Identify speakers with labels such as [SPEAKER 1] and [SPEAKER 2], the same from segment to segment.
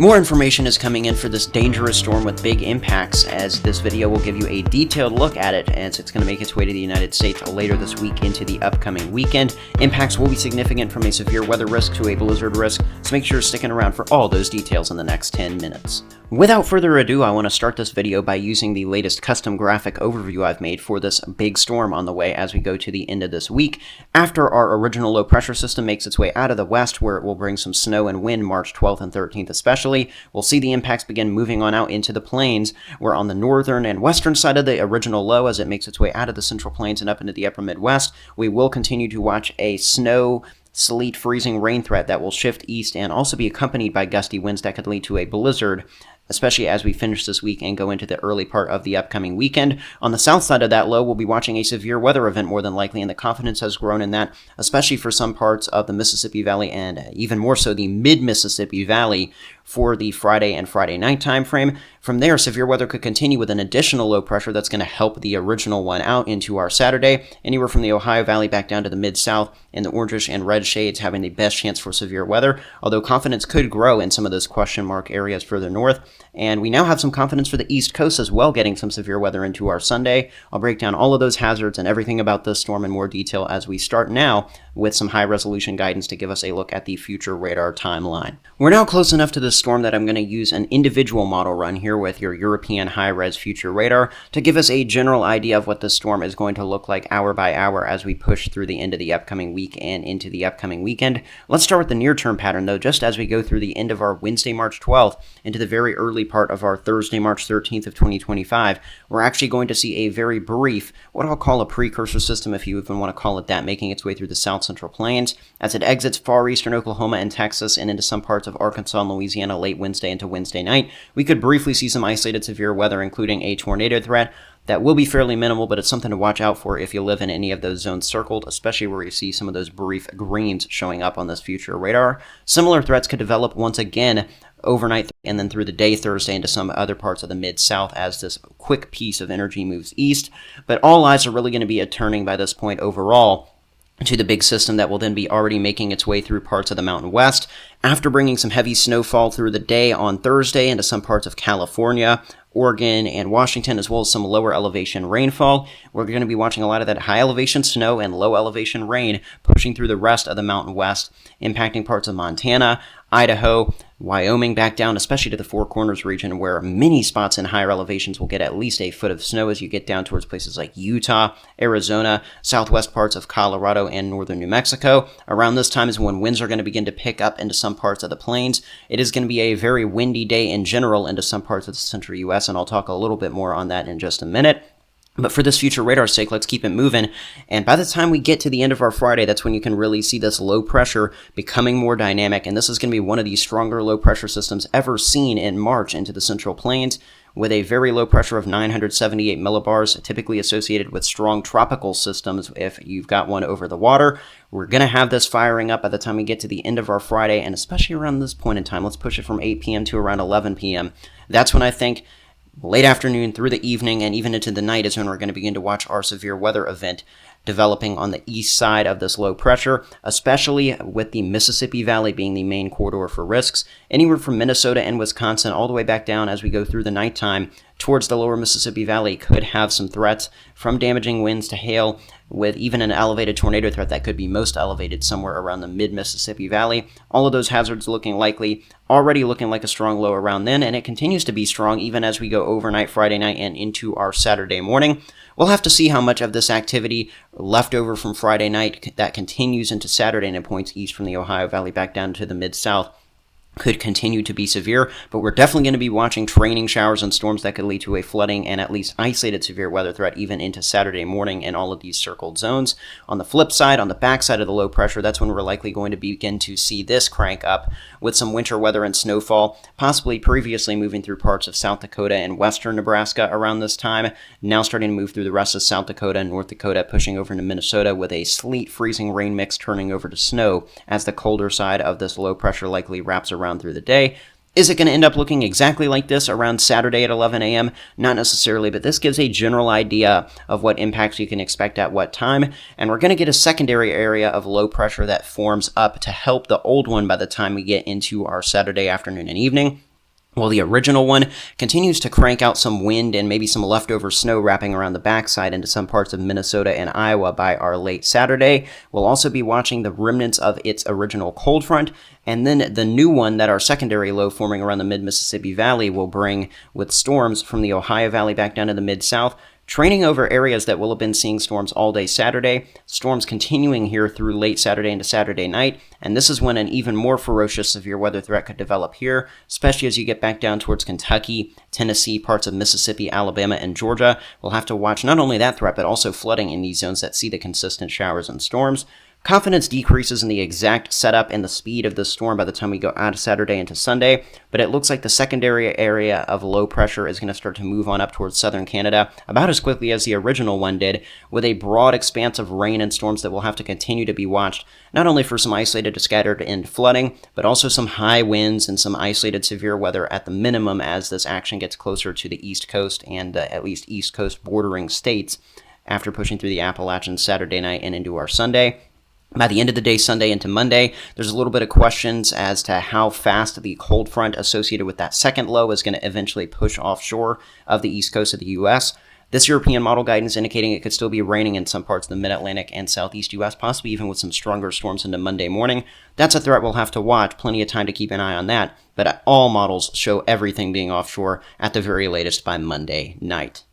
[SPEAKER 1] More information is coming in for this dangerous storm with big impacts, as this video will give you a detailed look at it as it's going to make its way to the United States later this week into the upcoming weekend. Impacts will be significant from a severe weather risk to a blizzard risk, so make sure you're sticking around for all those details in the next 10 minutes. Without further ado, I want to start this video by using the latest custom graphic overview I've made for this big storm on the way as we go to the end of this week. After our original low pressure system makes its way out of the west, where it will bring some snow and wind March 12th and 13th especially, we'll see the impacts begin moving on out into the plains, where on the northern and western side of the original low, as it makes its way out of the central plains and up into the upper Midwest, we will continue to watch a snow, sleet, freezing rain threat that will shift east and also be accompanied by gusty winds that could lead to a blizzard, especially as we finish this week and go into the early part of the upcoming weekend. On the south side of that low, we'll be watching a severe weather event more than likely, and the confidence has grown in that, especially for some parts of the Mississippi Valley and even more so the mid-Mississippi Valley for the Friday and Friday night time frame. From there, severe weather could continue with an additional low pressure that's going to help the original one out into our Saturday, anywhere from the Ohio Valley back down to the mid-south in the orangish and red shades having the best chance for severe weather, although confidence could grow in some of those question mark areas further north. And we now have some confidence for the East Coast as well, getting some severe weather into our Sunday. I'll break down all of those hazards and everything about this storm in more detail as we start now with some high-resolution guidance to give us a look at the future radar timeline. We're now close enough to this storm that I'm going to use an individual model run here with your European high-res future radar to give us a general idea of what this storm is going to look like hour by hour as we push through the end of the upcoming week and into the upcoming weekend. Let's start with the near-term pattern, though, just as we go through the end of our Wednesday, March 12th into the very early part of our Thursday, March 13th of 2025, we're actually going to see a very brief, what I'll call a precursor system, if you even want to call it that, making its way through the south central plains as it exits far eastern Oklahoma and Texas and into some parts of Arkansas and Louisiana late Wednesday into Wednesday night. We could briefly see some isolated severe weather, including a tornado threat. That will be fairly minimal, but it's something to watch out for if you live in any of those zones circled, especially where you see some of those brief greens showing up on this future radar. Similar threats could develop once again overnight and then through the day Thursday into some other parts of the mid-south as this quick piece of energy moves east. But all eyes are really going to be turning by this point overall to the big system that will then be already making its way through parts of the Mountain West. After bringing some heavy snowfall through the day on Thursday into some parts of California, Oregon, and Washington, as well as some lower elevation rainfall, we're going to be watching a lot of that high elevation snow and low elevation rain pushing through the rest of the Mountain West, impacting parts of Montana, Idaho, Wyoming back down, especially to the Four Corners region, where many spots in higher elevations will get at least a foot of snow as you get down towards places like Utah, Arizona, southwest parts of Colorado, and northern New Mexico. Around this time is when winds are going to begin to pick up into some parts of the plains. It is going to be a very windy day in general into some parts of the central U.S., and I'll talk a little bit more on that in just a minute. But for this future radar's sake, let's keep it moving. And by the time we get to the end of our Friday, that's when you can really see this low pressure becoming more dynamic. And this is going to be one of the stronger low pressure systems ever seen in March into the central plains, with a very low pressure of 978 millibars, typically associated with strong tropical systems if you've got one over the water. We're going to have this firing up by the time we get to the end of our Friday, and especially around this point in time. Let's push it from 8 p.m. to around 11 p.m. That's when I think late afternoon through the evening and even into the night is when we're going to begin to watch our severe weather event developing on the east side of this low pressure, especially with the Mississippi Valley being the main corridor for risks. Anywhere from Minnesota and Wisconsin all the way back down as we go through the nighttime towards the lower Mississippi Valley could have some threats from damaging winds to hail, with even an elevated tornado threat that could be most elevated somewhere around the mid-Mississippi Valley. All of those hazards looking likely, already looking like a strong low around then, and it continues to be strong even as we go overnight Friday night and into our Saturday morning. We'll have to see how much of this activity left over from Friday night that continues into Saturday and it points east from the Ohio Valley back down to the mid-south could continue to be severe, but we're definitely going to be watching training showers and storms that could lead to a flooding and at least isolated severe weather threat even into Saturday morning in all of these circled zones. On the flip side, on the backside of the low pressure, that's when we're likely going to begin to see this crank up with some winter weather and snowfall, possibly previously moving through parts of South Dakota and western Nebraska around this time, now starting to move through the rest of South Dakota and North Dakota, pushing over into Minnesota with a sleet freezing rain mix turning over to snow as the colder side of this low pressure likely wraps around through the day. Is it going to end up looking exactly like this around Saturday at 11 a.m.? Not necessarily, but this gives a general idea of what impacts you can expect at what time. And we're going to get a secondary area of low pressure that forms up to help the old one by the time we get into our Saturday afternoon and evening. While the original one continues to crank out some wind and maybe some leftover snow wrapping around the backside into some parts of Minnesota and Iowa by our late Saturday. We'll also be watching the remnants of its original cold front, and then the new one that our secondary low forming around the mid-Mississippi Valley will bring with storms from the Ohio Valley back down to the mid-South, training over areas that will have been seeing storms all day Saturday, storms continuing here through late Saturday into Saturday night, and this is when an even more ferocious severe weather threat could develop here, especially as you get back down towards Kentucky, Tennessee, parts of Mississippi, Alabama, and Georgia. We'll have to watch not only that threat, but also flooding in these zones that see the consistent showers and storms. Confidence decreases in the exact setup and the speed of the storm by the time we go out of Saturday into Sunday, but it looks like the secondary area of low pressure is going to start to move on up towards southern Canada about as quickly as the original one did, with a broad expanse of rain and storms that will have to continue to be watched, not only for some isolated scattered and flooding, but also some high winds and some isolated severe weather at the minimum as this action gets closer to the East Coast and at least East Coast bordering states after pushing through the Appalachians Saturday night and into our Sunday. By the end of the day, Sunday into Monday, there's a little bit of questions as to how fast the cold front associated with that second low is going to eventually push offshore of the east coast of the U.S. This European model guidance indicating it could still be raining in some parts of the mid-Atlantic and southeast U.S., possibly even with some stronger storms into Monday morning. That's a threat we'll have to watch. Plenty of time to keep an eye on that. But all models show everything being offshore at the very latest by Monday night.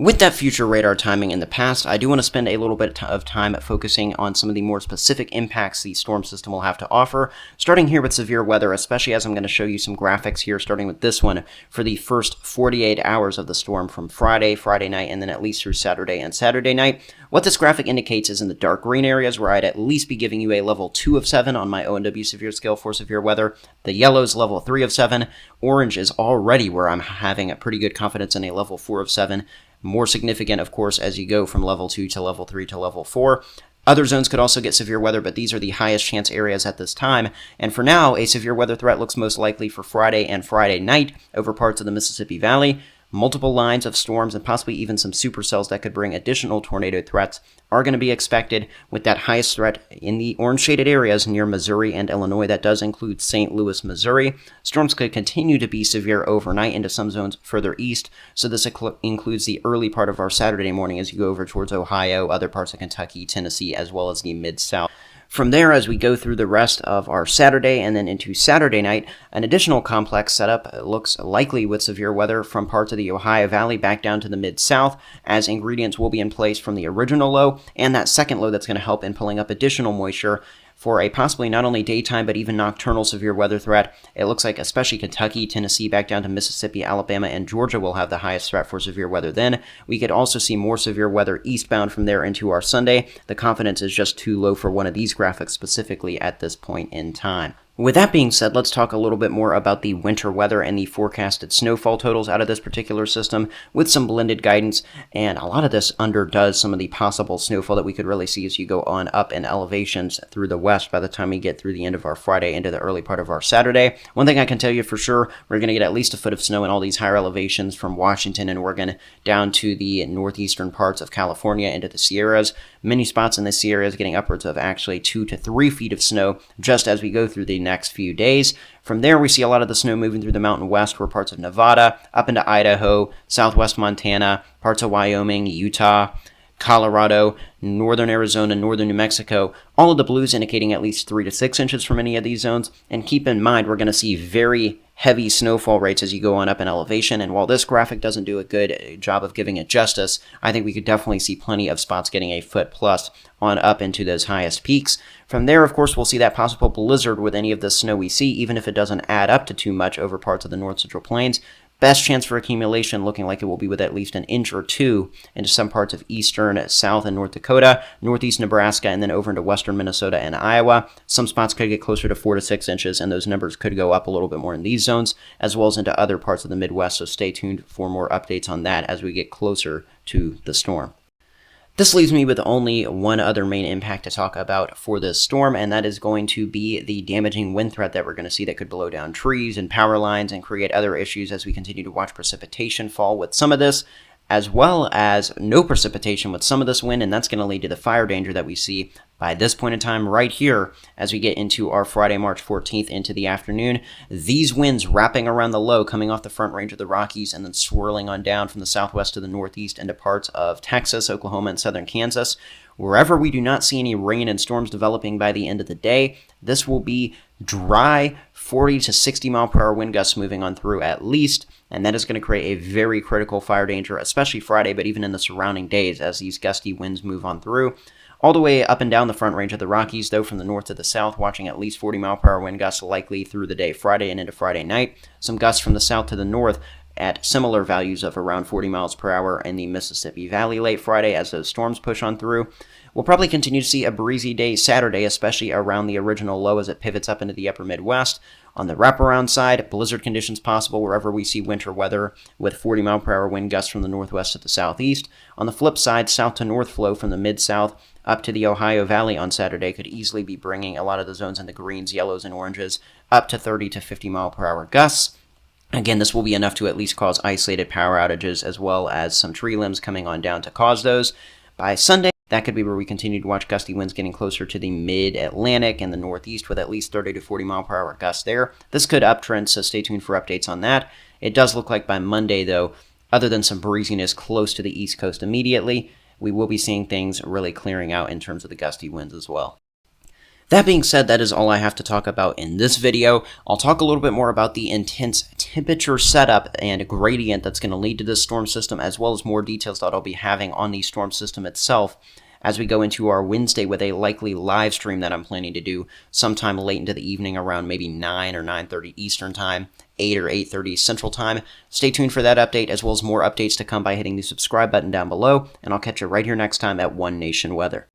[SPEAKER 1] With that future radar timing in the past, I do want to spend a little bit of time focusing on some of the more specific impacts the storm system will have to offer, starting here with severe weather, especially as I'm going to show you some graphics here, starting with this one for the first 48 hours of the storm from Friday night, and then at least through Saturday and Saturday night. What this graphic indicates is in the dark green areas where I'd at least be giving you a level 2 of 7 on my ONW severe scale for severe weather. The yellow is level 3 of 7. Orange is already where I'm having a pretty good confidence in a level 4 of 7. More significant, of course, as you go from level 2 to level 3 to level 4. Other zones could also get severe weather, but these are the highest chance areas at this time. And for now, a severe weather threat looks most likely for Friday and Friday night over parts of the Mississippi Valley. Multiple lines of storms and possibly even some supercells that could bring additional tornado threats are going to be expected, with that highest threat in the orange shaded areas near Missouri and Illinois. That does include St. Louis, Missouri. Storms could continue to be severe overnight into some zones further east, so this includes the early part of our Saturday morning as you go over towards Ohio, other parts of Kentucky, Tennessee, as well as the mid-south. From there, as we go through the rest of our Saturday and then into Saturday night, an additional complex setup looks likely with severe weather from parts of the Ohio Valley back down to the mid-south, as ingredients will be in place from the original low and that second low that's going to help in pulling up additional moisture for a possibly not only daytime but even nocturnal severe weather threat. It looks like especially Kentucky, Tennessee, back down to Mississippi, Alabama, and Georgia will have the highest threat for severe weather then. We could also see more severe weather eastbound from there into our Sunday. The confidence is just too low for one of these graphics specifically at this point in time. With that being said, let's talk a little bit more about the winter weather and the forecasted snowfall totals out of this particular system with some blended guidance, and a lot of this underdoes some of the possible snowfall that we could really see as you go on up in elevations through the west by the time we get through the end of our Friday into the early part of our Saturday. One thing I can tell you for sure, we're going to get at least a foot of snow in all these higher elevations from Washington and Oregon down to the northeastern parts of California into the Sierras. Many spots in the Sierras getting upwards of actually 2 to 3 feet of snow just as we go through the next few days. From there, we see a lot of the snow moving through the mountain west, where parts of Nevada, up into Idaho, southwest Montana, parts of Wyoming, Utah, Colorado, northern Arizona, northern New Mexico, all of the blues indicating at least 3 to 6 inches from any of these zones. And keep in mind, we're going to see very heavy snowfall rates as you go on up in elevation, and while this graphic doesn't do a good job of giving it justice, I think we could definitely see plenty of spots getting a foot plus on up into those highest peaks. From there, of course, we'll see that possible blizzard with any of the snow we see, even if it doesn't add up to too much over parts of the north central plains. Best chance for accumulation looking like it will be with at least an inch or two into some parts of eastern, south, and North Dakota, northeast Nebraska, and then over into western Minnesota and Iowa. Some spots could get closer to 4 to 6 inches, and those numbers could go up a little bit more in these zones, as well as into other parts of the Midwest, so stay tuned for more updates on that as we get closer to the storm. This leaves me with only one other main impact to talk about for this storm, and that is going to be the damaging wind threat that we're going to see that could blow down trees and power lines and create other issues as we continue to watch precipitation fall with some of this, as well as no precipitation with some of this wind, and that's going to lead to the fire danger that we see By this point in time right here, as we get into our Friday, March 14th into the afternoon, these winds wrapping around the low coming off the front range of the Rockies and then swirling on down from the southwest to the northeast into parts of Texas, Oklahoma, and southern Kansas. Wherever we do not see any rain and storms developing by the end of the day, this will be dry 40 to 60 mile per hour wind gusts moving on through at least, and that is going to create a very critical fire danger, especially Friday, but even in the surrounding days as these gusty winds move on through. All the way up and down the front range of the Rockies, though, from the north to the south, watching at least 40 mile per hour wind gusts likely through the day Friday and into Friday night. Some gusts from the south to the north at similar values of around 40 miles per hour in the Mississippi Valley late Friday as those storms push on through. We'll probably continue to see a breezy day Saturday, especially around the original low as it pivots up into the upper Midwest. On the wraparound side, blizzard conditions possible wherever we see winter weather with 40 mile per hour wind gusts from the northwest to the southeast. On the flip side, south to north flow from the mid-south up to the Ohio Valley on Saturday could easily be bringing a lot of the zones in the greens, yellows, and oranges up to 30 to 50 mile per hour gusts. Again, this will be enough to at least cause isolated power outages as well as some tree limbs coming on down to cause those. By Sunday, that could be where we continue to watch gusty winds getting closer to the mid-Atlantic and the northeast with at least 30 to 40 mile per hour gusts there. This could uptrend, so stay tuned for updates on that. It does look like by Monday, though, other than some breeziness close to the east coast immediately, we will be seeing things really clearing out in terms of the gusty winds as well. That being said, that is all I have to talk about in this video. I'll talk a little bit more about the intense temperature setup and gradient that's going to lead to this storm system, as well as more details that I'll be having on the storm system itself as we go into our Wednesday with a likely live stream that I'm planning to do sometime late into the evening around maybe 9 or 9:30 Eastern Time, 8 or 8:30 Central Time. Stay tuned for that update, as well as more updates to come by hitting the subscribe button down below, and I'll catch you right here next time at One Nation Weather.